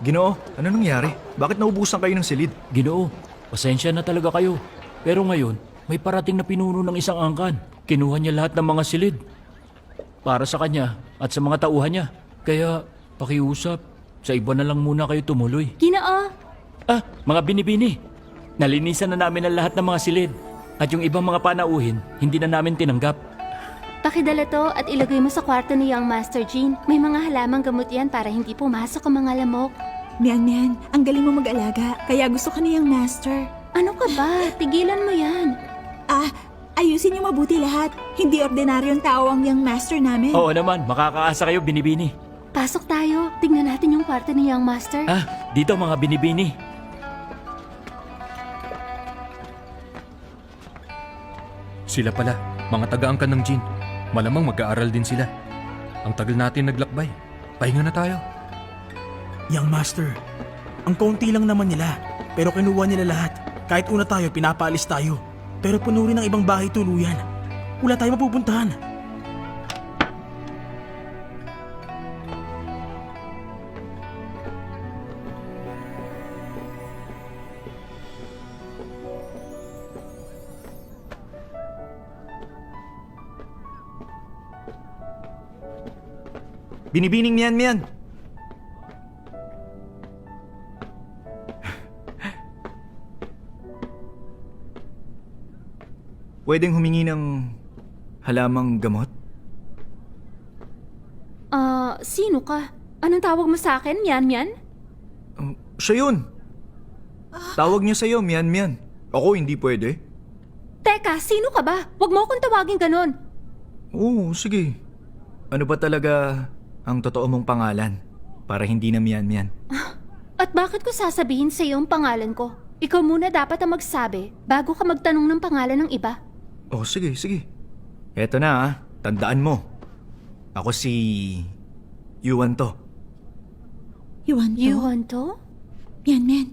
Ginoo, ano nangyari? Bakit naubusan kayo ng silid? Ginoo, pasensya na talaga kayo. Pero ngayon, may parating na pinuno ng isang angkan. Kinuha niya lahat ng mga silid. Para sa kanya at sa mga tauhan niya. Kaya, pakiusap, sa iba na lang muna kayo tumuloy. Ginoo! Ah, mga binibini. Nalinisan na namin ang lahat ng mga silid. At yung ibang mga panauhin, hindi na namin tinanggap. Pakidala to at ilagay mo sa kwarto ni Young Master Jean. May mga halamang gamot yan para hindi pumasok ang mga lamok. Mian, ang galing mo mag-alaga. Kaya gusto ka niyang master. Ano ka ba? Tigilan mo yan. Ayusin niyo mabuti lahat. Hindi ordinaryong tao ang young master namin. Oo naman, makakaasa kayo binibini. Pasok tayo. Tingnan natin yung kwarto ni Young Master. Ah, dito mga binibini. Sila pala, mga taga-angkan ng Jin. Malamang mag-aaral din sila. Ang tagal natin naglakbay. Pahinga na tayo. Young Master, ang kaunti lang naman nila, pero kinuha nila lahat. Kahit una tayo, pinapaalis tayo. Pero puno rin ang ibang bahay tuluyan. Wala tayo mapupuntahan. Binibining Mian. Pwedeng humingi ng halamang gamot? Sino ka? Anong tawag mo sa akin, Mian? Siya yun. Tawag niya sa'yo, Mian. Ako hindi pwede. Teka, sino ka ba? Huwag mo akong tawagin ganon. Oo, sige. Ano ba talaga ang totoo mong pangalan? Para hindi na Mian. At bakit ko sasabihin sa iyo ang pangalan ko? Ikaw muna dapat ang magsabi bago ka magtanong ng pangalan ng iba. Oh, sige. Eto na tandaan mo. Ako si Yuan to. Yuan to? Mian.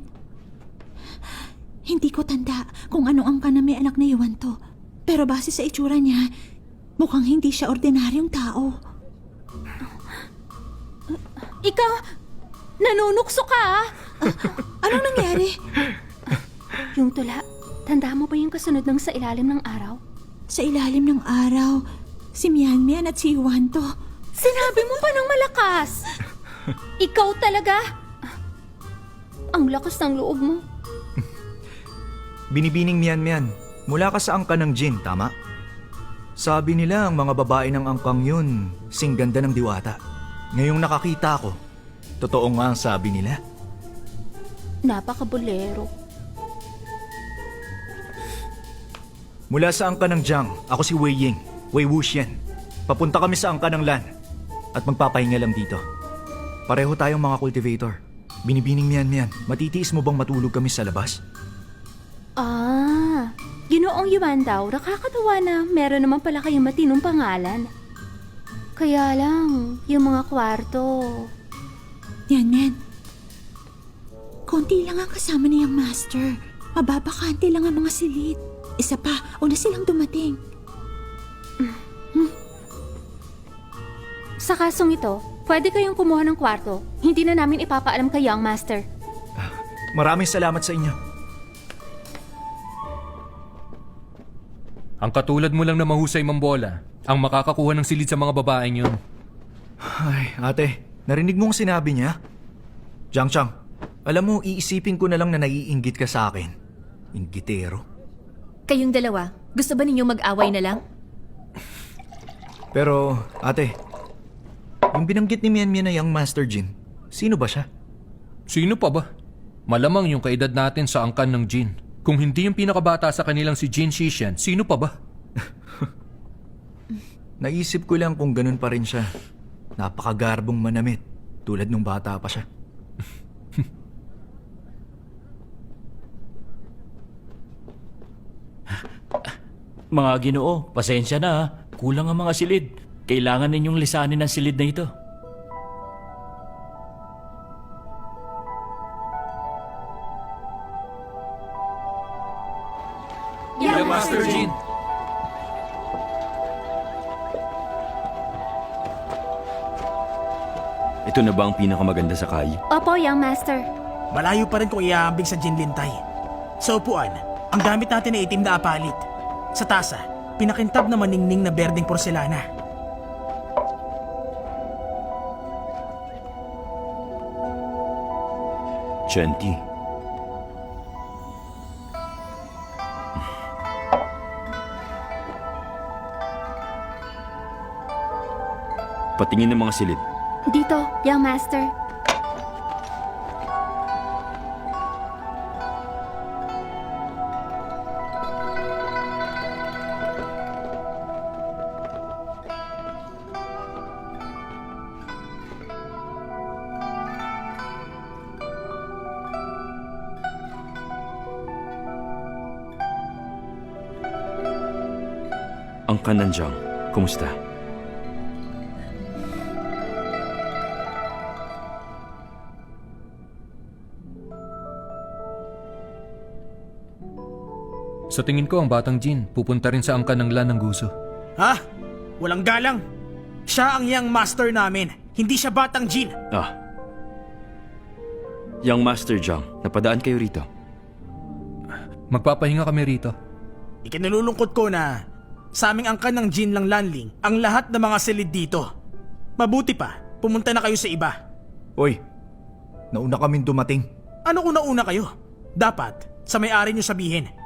Hindi ko tanda kung ano ang na may anak na Yuan to. Pero base sa itsura niya, mukhang hindi siya ordinaryong tao. Ikaw, nanunukso ka ah! Anong nangyari? Yung tula, tanda mo ba yung kasunod ng sa ilalim ng araw? Sa ilalim ng araw, si Mian at si Yuan to. Sinabi mo pa ng malakas! Ikaw talaga! Ang lakas ng loob mo. Binibining Mian. Mula ka sa angkan ng Jin, tama? Sabi nila ang mga babae ng angkang yun, singganda ng diwata. Ngayong nakakita ko, totoo nga ang sabi nila. Napakabulero. Mula sa angkan ng Jiang, ako si Wei Ying, Wei Wuxian. Papunta kami sa angkan ng Lan at magpapahinga lang dito. Pareho tayong mga cultivator. Binibining Mian, matitiis mo bang matulog kami sa labas? Ginoong Yuan daw, nakakatawa na meron naman pala kayong matinong pangalan. Kaya lang, yung mga kwarto. Mian. Konti lang ang kasama niyang master. Mababakante lang ang mga silid. Isa pa, una silang dumating. Sa kasong ito, pwede kayong kumuha ng kwarto. Hindi na namin ipapaalam kay Young Master. Maraming salamat sa inyo. Ang katulad mo lang na mahusay mambola, ang makakakuha ng silid sa mga babaeng yun. Ay, ate, narinig mo ang sinabi niya? Jiang, alam mo, iisipin ko na lang na naiinggit ka sa akin. Inggitero. Kayong dalawa, gusto ba ninyong mag-away na lang? Pero, ate, yung binanggit ni Mian na Young Master Jin, sino ba siya? Sino pa ba? Malamang yung kaedad natin sa angkan ng Jin. Kung hindi yung pinakabata sa kanilang si Jin Shishan, sino pa ba? Naisip ko lang kung ganun pa rin siya. Napakagarbong manamit, tulad nung bata pa siya. Mga Ginoo, pasensya na ha. Kulang ang mga silid. Kailangan ninyong lisanin ang silid na ito. Young Master Jin! Ito na ba ang pinakamaganda sa Kai? Opo, Young Master. Malayo pa rin kung iaambing sa Jinlintay. Sa upuan, ang gamit natin ay itim na apalit. Sa tasa, pinakintab na maningning na berdeng porselana. Genti. Patingin ng mga silid. Dito, Young Master. Ang Kananjang, kumusta? Sa tingin ko ang batang Jin pupunta rin sa angkan ng Lan ng Guso. Ha? Walang galang. Siya ang Young Master namin. Hindi siya Batang Jin. Ah. Young Master Jiang, napadaan kayo rito. Magpapahinga kami rito. Ikinalulungkot ko na sa aming angkan ng Jin lang Lanling ang lahat ng mga silid dito. Mabuti pa, pumunta na kayo sa iba. Oy, nauna kaming dumating. Ano kung nauna kayo? Dapat, sa may-ari nyo sabihin.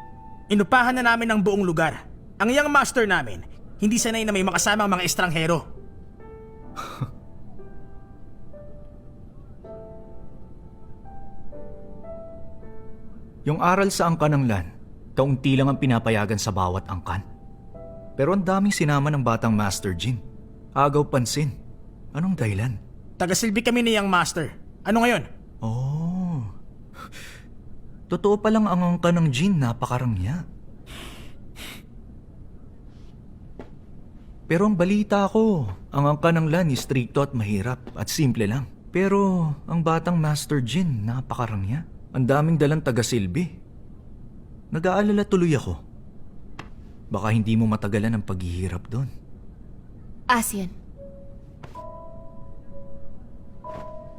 Inupahan na namin ang buong lugar. Ang Young Master namin, hindi sanay na may makasamang mga estranghero. Yung aral sa angkan ng Lan, kaunti lang ang pinapayagan sa bawat angkan. Pero ang daming sinama ng batang Master Jin. Agaw pansin. Anong dahilan? Tagasilbi kami ni Young Master. Ano ngayon? Oh. Totoo palang ang angkan ng Jin napakarangya. Pero ang balita ko, ang angkan ng Lan is stricto at mahirap at simple lang. Pero ang batang Master Jin napakarangya. Ang daming dalang tagasilbi. Nag-aalala tuloy ako. Baka hindi mo matagalan ang paghihirap doon. Asian,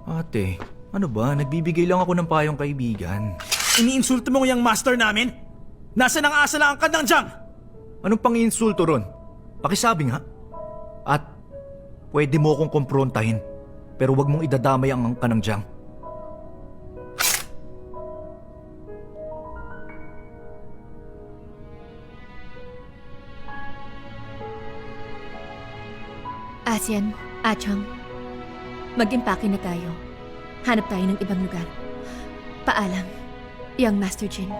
Ate, ano ba? Nagbibigay lang ako ng payong kaibigan. Iniinsulto mo ang Young Master namin? Nasaan ang asa ng angkan ng Jiang? Anong pang-iinsulto ron? Pakisabi nga. At pwede mo akong kumprontahin, pero wag mong idadamay ang angkan ng Jiang. Asian, Achang. Mag-impake na tayo. Hanap tayo ng ibang lugar. Paalam, Young Master Jin.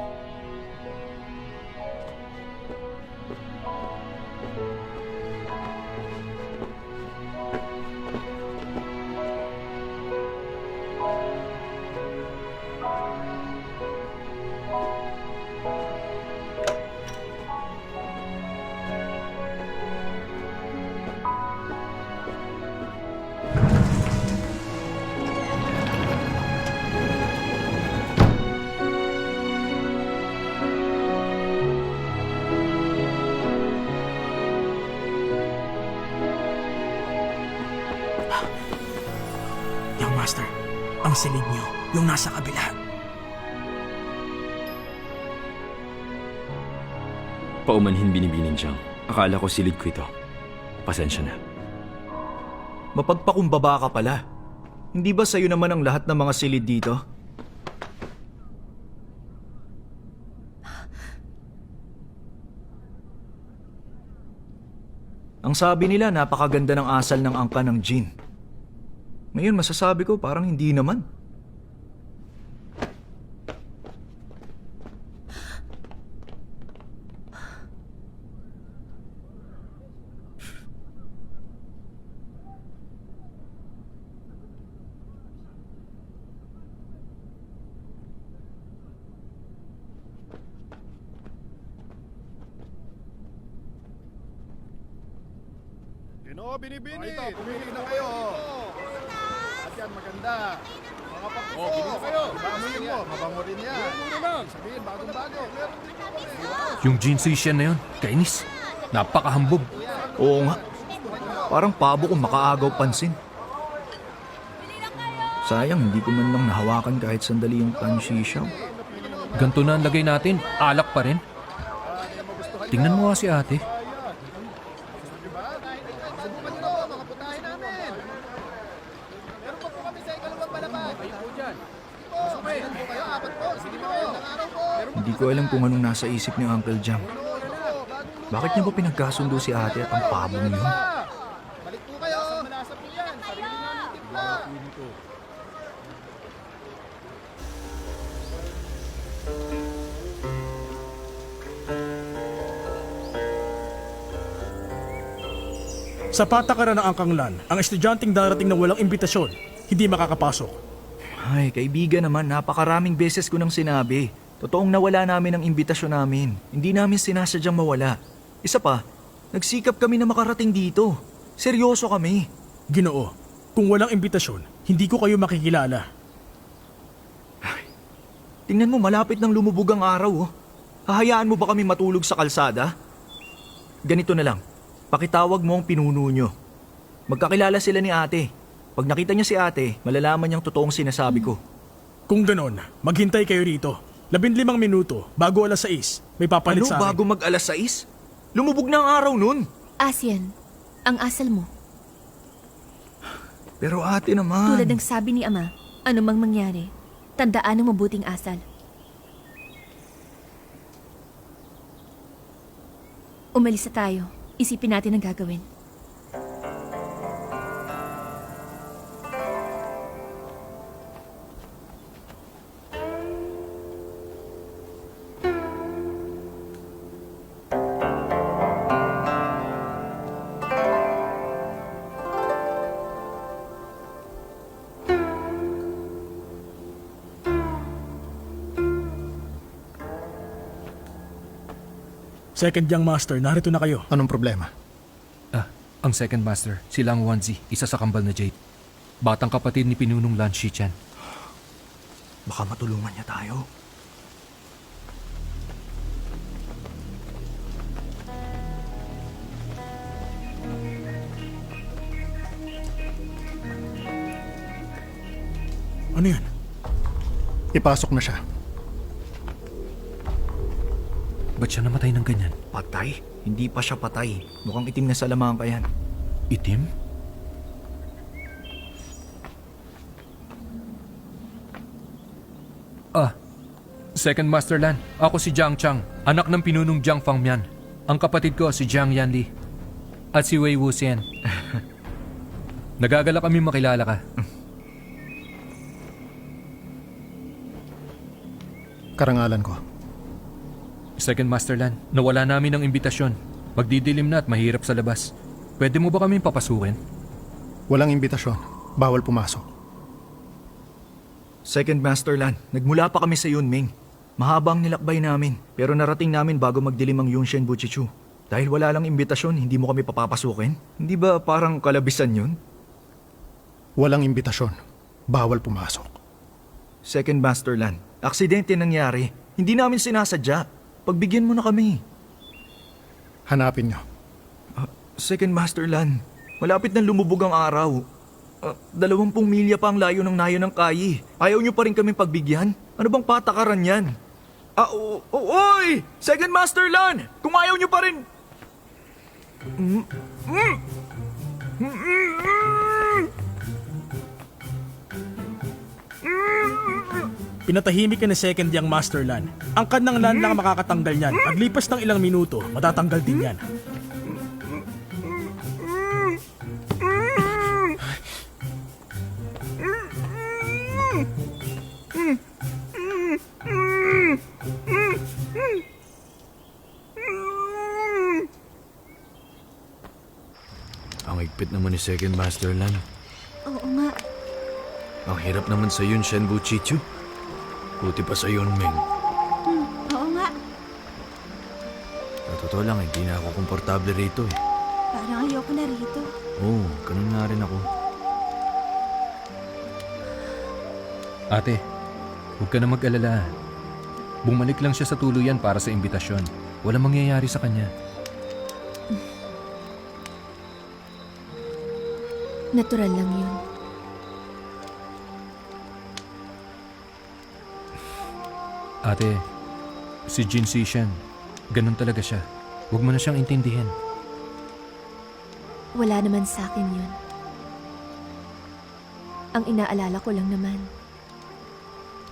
Young Master, ang silid nyo, yung nasa kabila. Paumanhin binibining Jiang. Akala ko silid ko ito. Pasensya na. Mapagpakumbaba ka pala. Hindi ba sa'yo naman ang lahat ng mga silid dito? Ang sabi nila napakaganda ng asal ng angkan ng Jin. Ngayon masasabi ko parang hindi naman. Binibini! Pumili na kayo! At yan, maganda. Mga pagpuso! Oh, bili na kayo! Amoyin mo, mabango rin yan. Sabihin, bagong-bago. Yung Jin Suishan na yun, kainis. Napakahambog. Oo nga. Parang pabo kung makaagaw pansin. Sayang, hindi ko man lang nahawakan kahit sandali yung tanshishaw. Ganto na ang lagay natin, alak pa rin. Tingnan mo nga si ate. Hindi ko alam kung anong nasa isip ni Uncle Jam. Bakit niya ba pinagkasundo si ate at ang pabong yun? Balik po kayo. Malasa po yan. Sarili namin timpla. Sa patakaran ng Angkanglan, ang estudyanteng darating na walang imbitasyon, hindi makakapasok. Ay, kaibigan naman, napakaraming beses ko nang sinabi. Totoong nawala namin ang imbitasyon namin. Hindi namin sinasadyang mawala. Isa pa, nagsikap kami na makarating dito. Seryoso kami. Ginoo, kung walang imbitasyon, hindi ko kayo makikilala. Tingnan mo, malapit nang lumubog ang araw. Oh. Hahayaan mo ba kami matulog sa kalsada? Ganito na lang, pakitawag mo ang pinuno nyo. Magkakilala sila ni ate. Pag nakita niya si ate, malalaman niyang totoong sinasabi ko. Kung ganon, maghintay kayo rito. 15 minuto, bago alas 6, may papalit Ano, sa akin. bago mag alas 6? Lumubog na ang araw nun. Asian, ang asal mo. Pero ate naman. Tulad ng sabi ni Ama, anumang mangyari, tandaan ang mabuting asal. Umalis na tayo. Isipin natin ang gagawin. Second young master, narito na kayo. Anong problema? Ang second master, sila ang Wanzi, isa sa kambal na Jade. Batang kapatid ni Pinunong Lan Shichan. Baka matulungan niya tayo. Ano yan? Ipasok na siya. Ba't siya namatay ng ganyan? Patay? Hindi pa siya patay. Mukhang itim na salamangka yan. Itim? Second Master Lan. Ako si Jiang Chang, anak ng Pinunong Jiang Fangmian. Ang kapatid ko si Jiang Yanli. At si Wei Wuxian. Nagagala kami makilala ka. Karangalan ko. Second Master Lan, nawala namin ang imbitasyon. Magdidilim na at mahirap sa labas. Pwede mo ba kami papasukin? Walang imbitasyon. Bawal pumasok. Second Master Lan, nagmula pa kami sa Yunming. Mahaba ang nilakbay namin, pero narating namin bago magdilim ang Yunshen Buchichu. Dahil wala lang imbitasyon, hindi mo kami papapasukin? Hindi ba parang kalabisan yun? Walang imbitasyon. Bawal pumasok. Second Master Lan, aksidente nangyari. Hindi namin sinasadya. Pagbigyan mo na kami. Hanapin nyo. Second Master Lan, malapit na lumubog ang araw. 20 milya pa ang layo ng nayo ng kayi. Ayaw nyo pa rin kami pagbigyan? Ano bang patakaran yan? Oy! Second Master Lan! Kung ayaw nyo pa rin... Pinatahimik ka ni second young master Lan. Ang kanang Lan lang makakatanggal niyan. Paglipas ng ilang minuto, matatanggal din yan. Ang higpit naman ni Second Master Lan. Oo nga. Ang hirap naman sa yun, Shenbu Chichu. Buti pa sa yun, Ming. Oo nga. Sa totoo lang, hindi na ako komportable rito eh. Parang ayoko na rito. Oo, ganun nga rin ako. Ate, huwag ka na mag-alala. Bumalik lang siya sa tuluyan para sa imbitasyon. Walang mangyayari sa kanya. Natural lang yun. Ate, si Jin Sishan, ganun talaga siya. Huwag mo na siyang intindihin. Wala naman sa akin yun. Ang inaalala ko lang naman,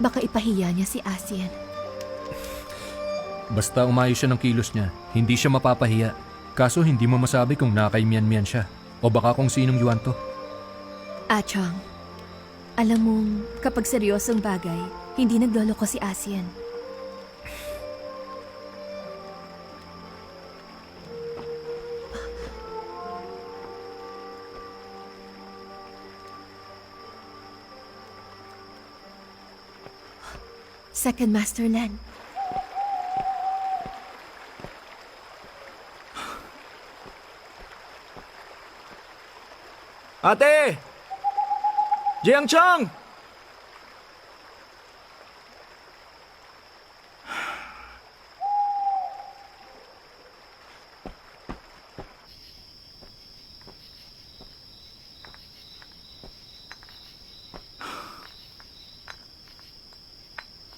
baka ipahiya niya si Asian. Basta umayos siya ng kilos niya, hindi siya mapapahiya. Kaso hindi mo masabi kung nakay-mian-mian siya o baka kung sinong yuwan to. Chang, alam mong kapag seryosong bagay, hindi nagloloko si Asian. Second Master Lan. Ate! Jiang Chang!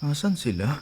Asan sila?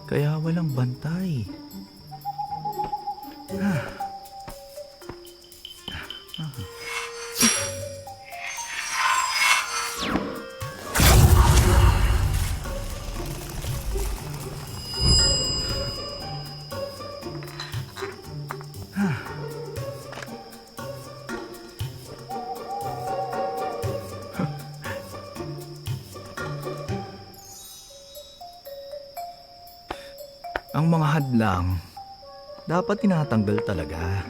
Kaya walang bantay. Ang mga hadlang, dapat tinatanggal talaga.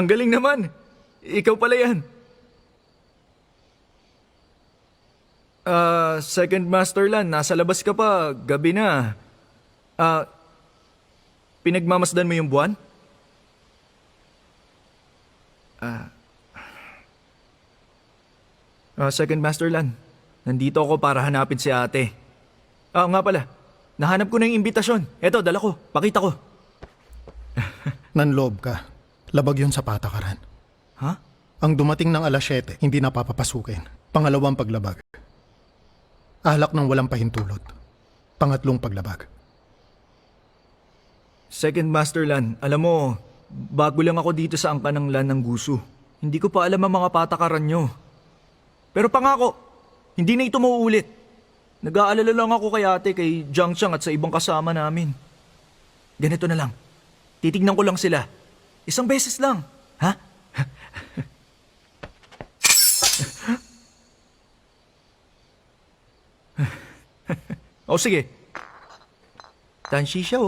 Ang galing naman. Ikaw pala yan. Second Master Lan, nasa labas ka pa. Gabi na. Pinagmamasdan mo yung buwan? Second Master Lan, nandito ako para hanapin si ate. Nga pala, nahanap ko na yung imbitasyon. Eto, dala ko. Pakita ko. Nanloob ka. Labag yun sa patakaran. Ha? Ang dumating ng alas 7, hindi na papapasukin. Pangalawang paglabag. Alak ng walang pahintulot. Pangatlong paglabag. Second Master Lan, alam mo, bago lang ako dito sa angka ng Lan ng Gusu. Hindi ko pa alam ang mga patakaran nyo. Pero pangako, hindi na ito mauulit. Nag-aalala lang ako kay ate, kay Jiang Chang at sa ibang kasama namin. Ganito na lang. Titignan ko lang sila. Isang beses lang. Ha? Sige. Tanshi siya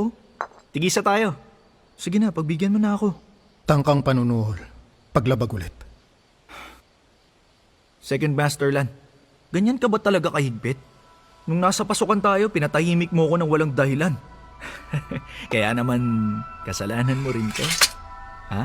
Tigisa tayo. Sige na, pagbigyan mo na ako. Tangkang panunuhol. Paglabag ulit. Second Master Lan, ganyan ka ba talaga kahigpit? Nung nasa pasukan tayo, pinatahimik mo ko ng walang dahilan. Kaya naman, kasalanan mo rin to. Ha?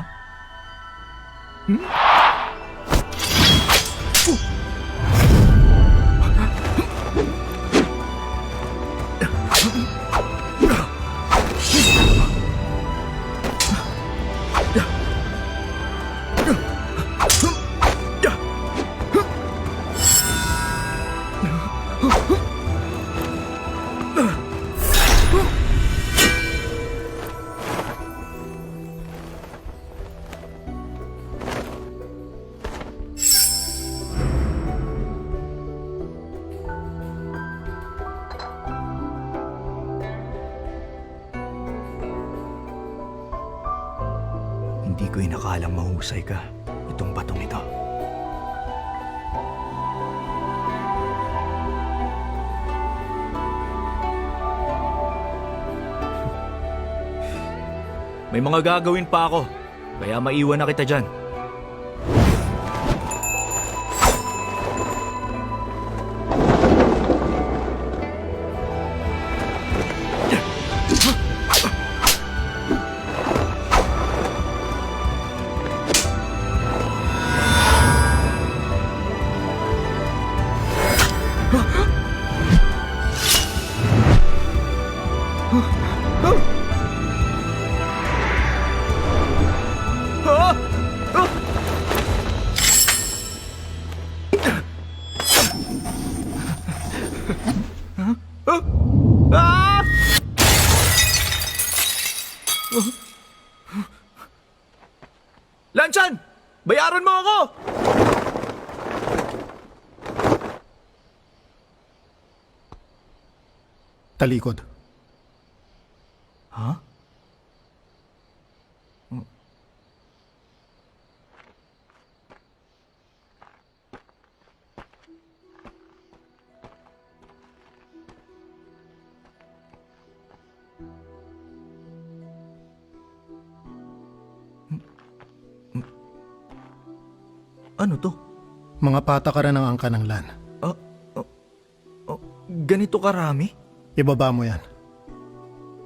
akakalang mahusay ka, itong batong ito. May mga gagawin pa ako, kaya maiwan na kita dyan. Ah! Lanchan! Bayaran mo ako! Talikod. Ha? Ano to? Mga patakaran ng angka ng LAN. Ganito karami? Ibaba mo yan.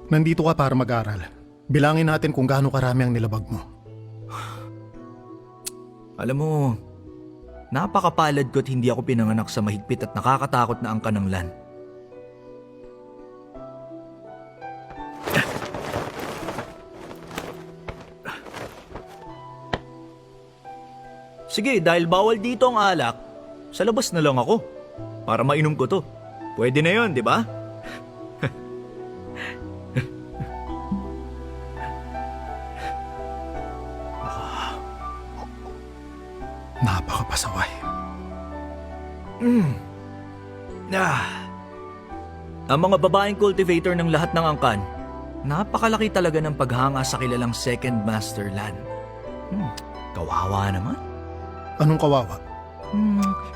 Nandito ka para mag-aral. Bilangin natin kung gaano karami ang nilabag mo. Alam mo, napakapalad ko't hindi ako pinanganak sa mahigpit at nakakatakot na angka ng LAN. Sige, dahil bawal dito ang alak, sa labas na lang ako. Para mainom ko to. Pwede na yon, di ba? Napakapasaway. Ang mga babaeng cultivator ng lahat ng angkan, napakalaki talaga ng paghanga sa kilalang Second Master Lan. Kawawa naman. Anong kawawa?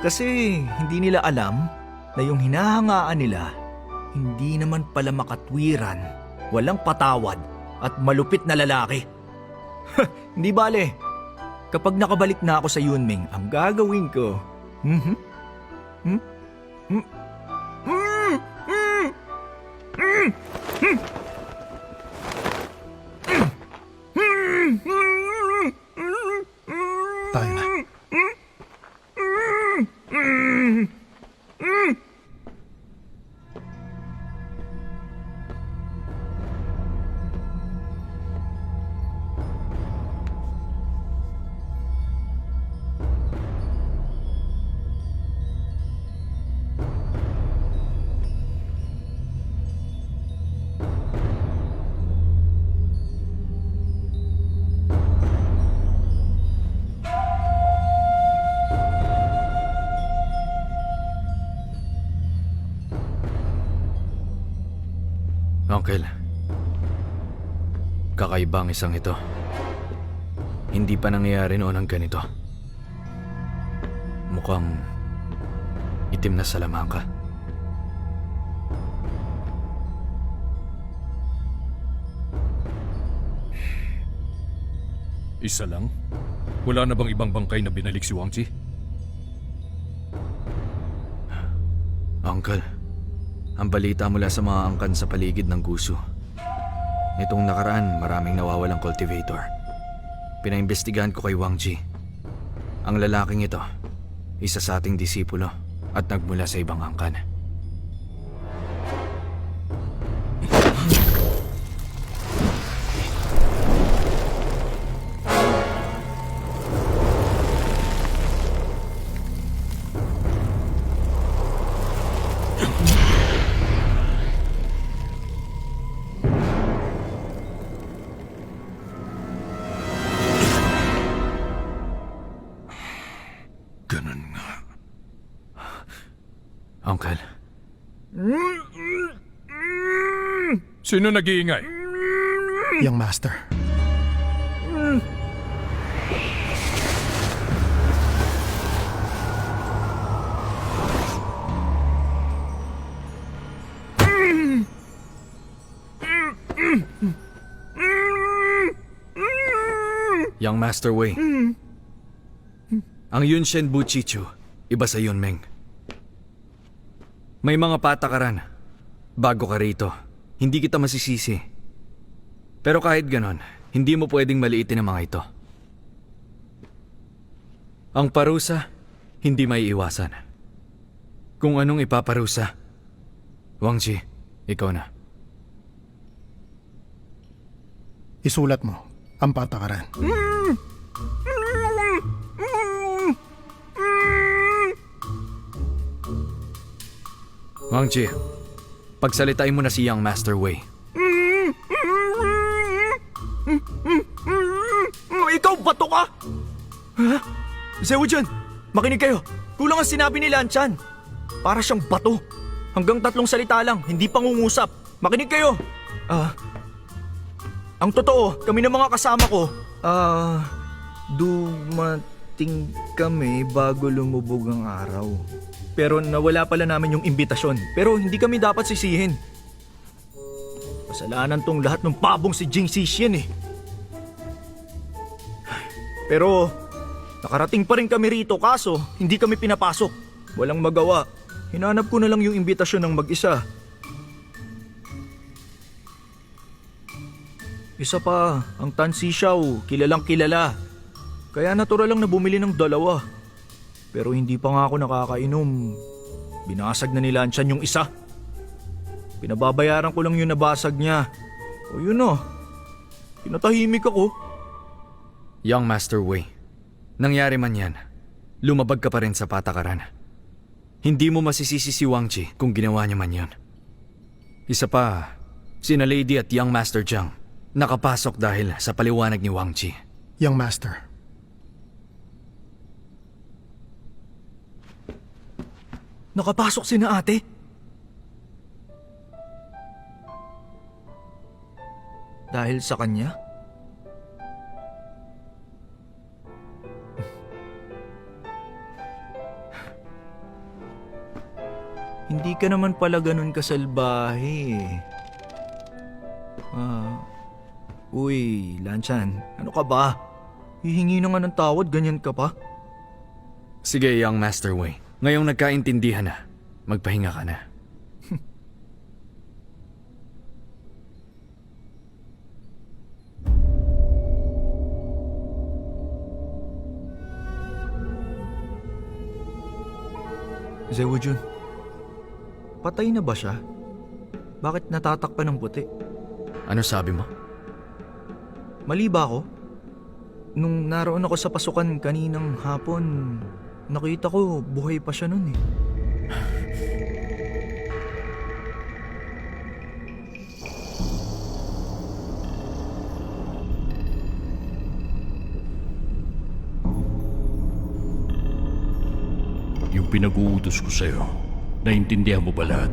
Kasi hindi nila alam na yung hinahangaan nila hindi naman pala makatwiran, walang patawad at malupit na lalaki. Hindi bale. Kapag nakabalik na ako sa Yunming, ang gagawin ko... Tayo na. Uncle, kakaiba ang isang ito. Hindi pa nangyayari noon ang ganito. Mukhang itim na salamangka. Isa lang? Wala na bang ibang bangkay na binalik si Wang Chi? Uncle, ang balita mula sa mga angkan sa paligid ng Gusu. Nitong nakaraan, maraming nawawalang cultivator. Pinaimbestigahan ko kay Wang Ji. Ang lalaking ito, isa sa ating disipulo at nagmula sa ibang angkan. Ganun nga. Uncle, Sino nag-iingay? Yang master. Young Master Wei. Ang Yunshen Buchichu, iba sa Yunmeng. May mga patakaran. Bago ka rito, hindi kita masisisi. Pero kahit ganon, hindi mo pwedeng maliitin ang mga ito. Ang parusa, hindi may iwasan. Kung anong ipaparusa, Wang Ji, ikaw na. Isulat mo ang patakaran. Wang Ji, pagsalitain mo na si Young Master Wei. Ikaw, bato ka! Ha? Zewujun, makinig kayo. Kulang ang sinabi ni Lanchan. Para siyang bato. Hanggang 3 salita lang, hindi pangungusap. Makinig kayo. Ang totoo, kami ng mga kasama ko, dumating kami bago lumubog ang araw. Pero nawala pala namin yung imbitasyon. Pero hindi kami dapat sisihin. Kasalanan tong lahat ng pabong si Jing Xixien eh. Pero nakarating pa rin kami rito kaso hindi kami pinapasok. Walang magawa. Hinanap ko na lang yung imbitasyon ng mag-isa. Isa pa, ang Tan Sisiao, kilalang kilala. Kaya natural lang na bumili ng 2. Pero hindi pa nga ako nakakainom. Binasag na ni Lanchan yung isa. Pinababayaran ko lang yung nabasag niya. O yun o, pinatahimik ako. Young Master Wei, nangyari man yan, lumabag ka pa rin sa patakaran. Hindi mo masisisi si Wang Ji kung ginawa niya man yan. Isa pa, sina Lady at Young Master Jiang nakapasok dahil sa paliwanag ni Wang Ji. Young Master, Nakapasok si na ate. Dahil sa kanya? Hindi ka naman pala ganun kasalbahe. Uy, Lanchan, ano ka ba? Hihingi na nga ng tawad, ganyan ka pa? Sige, Young Master Wei. Ngayong nagkaintindihan na, magpahinga ka na. Zewujun, patay na ba siya? Bakit natatakpan ng puti? Ano sabi mo? Mali ba ako? Nung naroon ako sa pasukan kaninang hapon, nakita ko buhay pa siya nun eh. Yung pinag-uutos ko sa'yo, naintindihan mo ba lahat?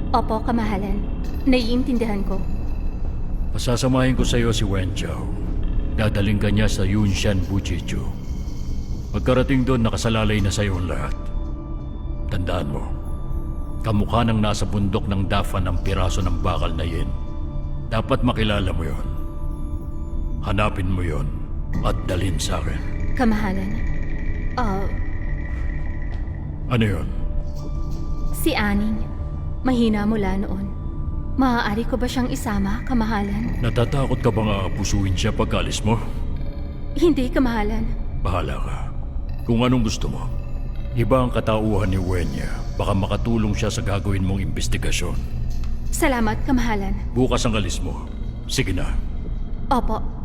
Opo, kamahalan. Naiintindihan ko. Pasasamahin ko sa'yo si Wen Chao. Dadaling ka niya sa Yunshan Buchichu. Pagkarating doon, nakasalalay na sa'yo ang lahat. Tandaan mo, kamukha ng nasa bundok ng Dafan ng piraso ng bakal na yin. Dapat makilala mo yon. Hanapin mo yon at dalhin sa akin. Kamahalan. Ano yon? Si Aning. Mahina mula noon. Maaari ko ba siyang isama, kamahalan? Natatakot ka bang aapusuin siya pagkalis mo? Hindi, kamahalan. Bahala ka. Kung anong gusto mo. Iba ang katauhan ni Wenya. Baka makatulong siya sa gagawin mong investigasyon. Salamat, kamahalan. Bukas ang alis mo. Sige na. Opo.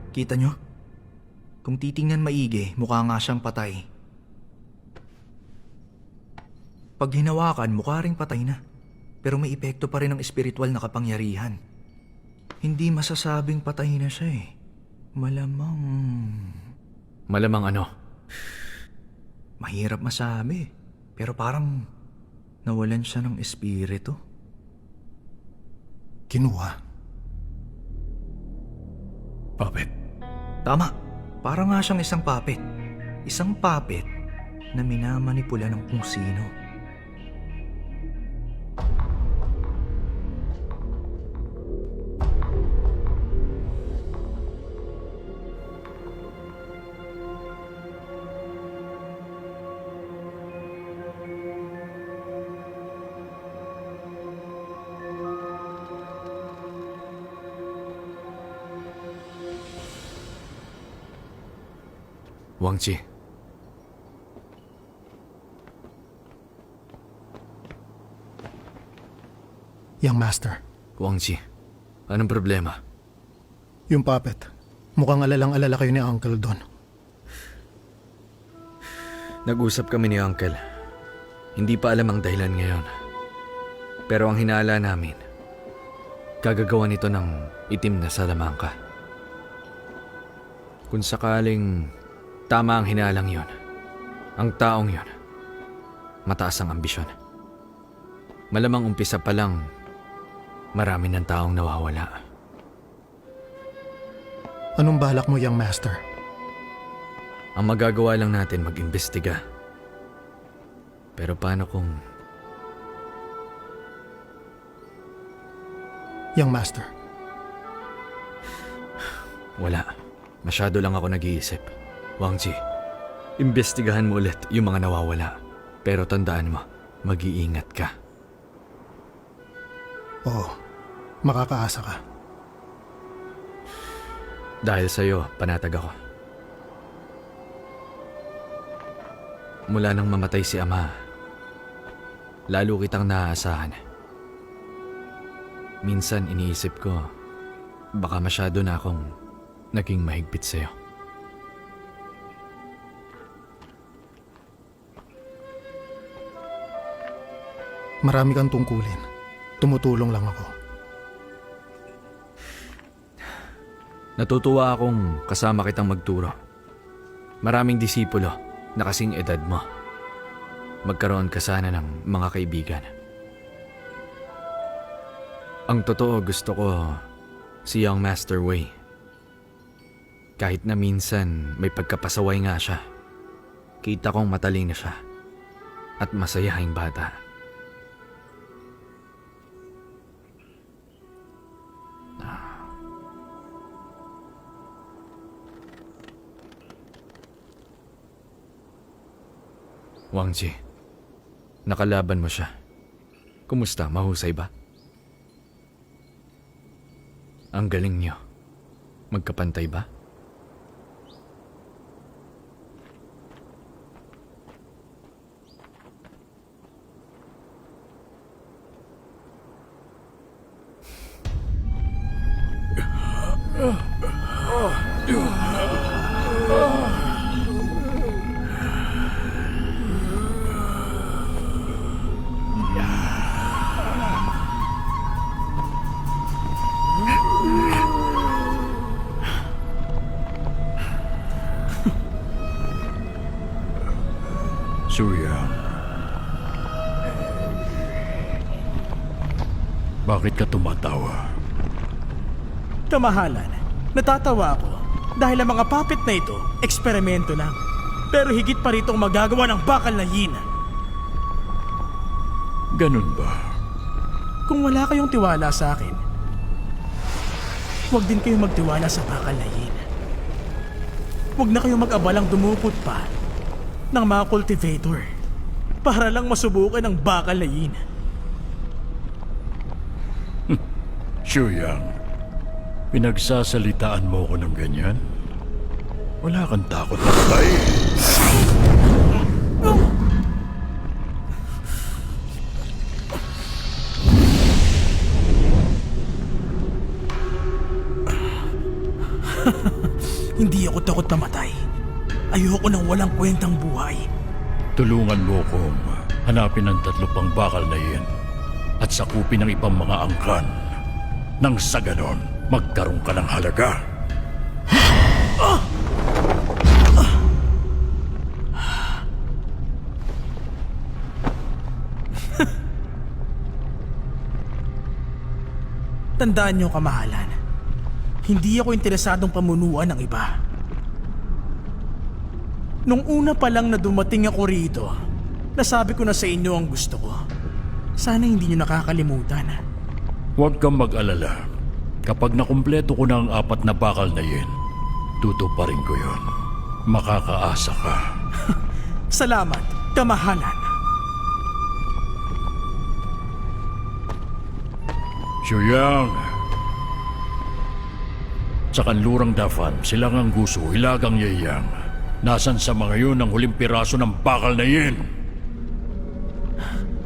Kita nyo? Kung titingnan maigi, mukha nga siyang patay. Pag hinawakan, mukha ring patay na. Pero may epekto pa rin ng espiritual na kapangyarihan. Hindi masasabing patay na siya eh. Malamang... Malamang ano? Mahirap masabi. Pero parang nawalan siya ng espiritu. Kinuha. Puppet. Tama. Para nga siyang isang puppet. Isang puppet na minamanipula ng kung sino. Wang Chi, Young Master, Wang Chi, anong problema? yung puppet. Mukhang alalang-alala kayo ni Uncle doon. Nag-usap kami ni Uncle. Hindi pa alam ang dahilan ngayon. Pero ang hinala namin, gagagawa nito ng itim na salamangka. Kung sakaling tama ang hinalang yon, ang taong yon, mataas ang ambisyon. Malamang umpisa pa lang, marami ng taong nawawala. Anong balak mo, Young Master? Ang magagawa lang natin mag-imbestiga. Pero paano kung... Young Master, Wala. Masyado lang ako nag-iisip. Wang Chi, imbestigahan mo ulit yung mga nawawala. Pero tandaan mo, mag-iingat ka. oo, makakaasa ka. Dahil sa'yo, panatag ako. Mula nang mamatay si Ama, lalo kitang naaasahan. Minsan iniisip ko, baka masyado na akong naging mahigpit sa'yo. Marami kang tungkulin. Tumutulong lang ako. Natutuwa akong kasama kitang magturo. Maraming disipulo na kasing edad mo. Magkaroon ka sana ng mga kaibigan. Ang totoo, gusto ko si Young Master Wei. Kahit na minsan may pagkapasaway nga siya, kita kong matalino siya at masayahing bata. Wang Chi, nakalaban mo siya. Kumusta? Mahusay ba? Ang galing niyo. Magkapantay ba? Suya. Bakit ka tumatawa? Kamahalan, natatawa ako dahil ang mga puppet na ito, eksperimento lang. Pero higit pa rito ang magagawa ng bakal na yin. Ganun ba? Kung wala kayong tiwala sa akin, huwag din kayong magtiwala sa bakal na yin. Huwag na kayong mag-abalang dumukot pa ng mga cultivator para lang masubukan ang bakal na yin. Shuyang, pinagsasalitaan mo ko ng ganyan? Wala kang takot na patay. ng walang kwentang buhay. Tulungan mo kong hanapin ang 3 pang bakal na iyan at sakupin ang ibang mga angkan. Nang sa ganon, magkaroon ka ng halaga. Tandaan niyo, kamahalan, hindi ako interesadong pamunuan ng iba. Nung una pa lang na dumating ako rito, nasabi ko na sa inyo ang gusto ko. Sana hindi niyo nakakalimutan. Huwag kang mag-alala. Kapag nakumpleto ko na ang 4 na bakal na iyan, tutuparin ko yon. Makakaasa ka. Salamat, kamahalan. Shuyang! Sa kanlurang Dafan, silang ang gusto, hilagang yayang. Nasan sa mga yun ang huling piraso ng bakal na iyan?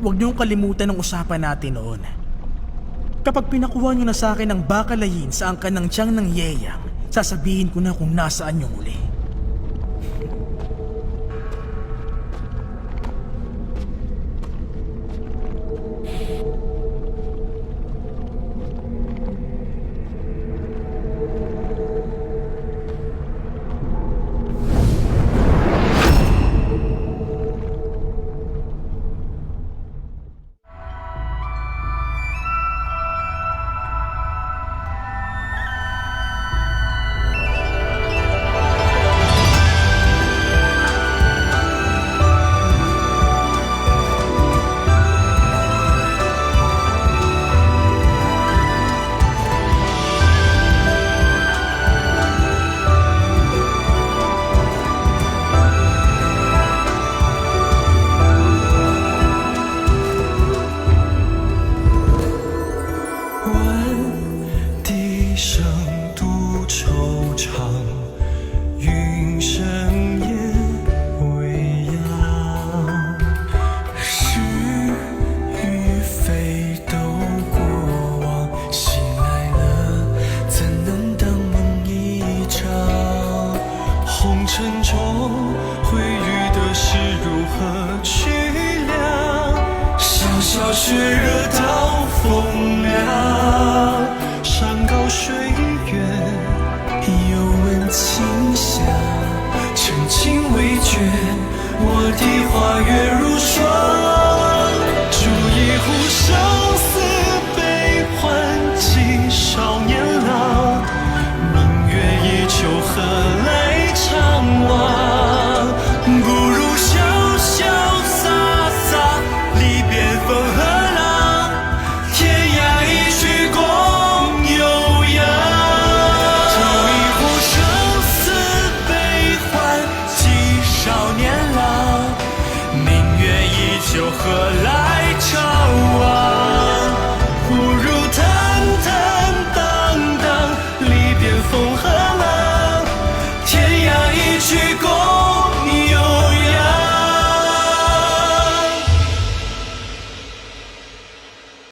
Huwag niyong kalimutan ang usapan natin noon. Kapag pinakuha niyo na sa akin ang bakalayin sa angkan ng tiyang ng yeyang, sasabihin ko na kung nasaan yung uli.就何来朝啊？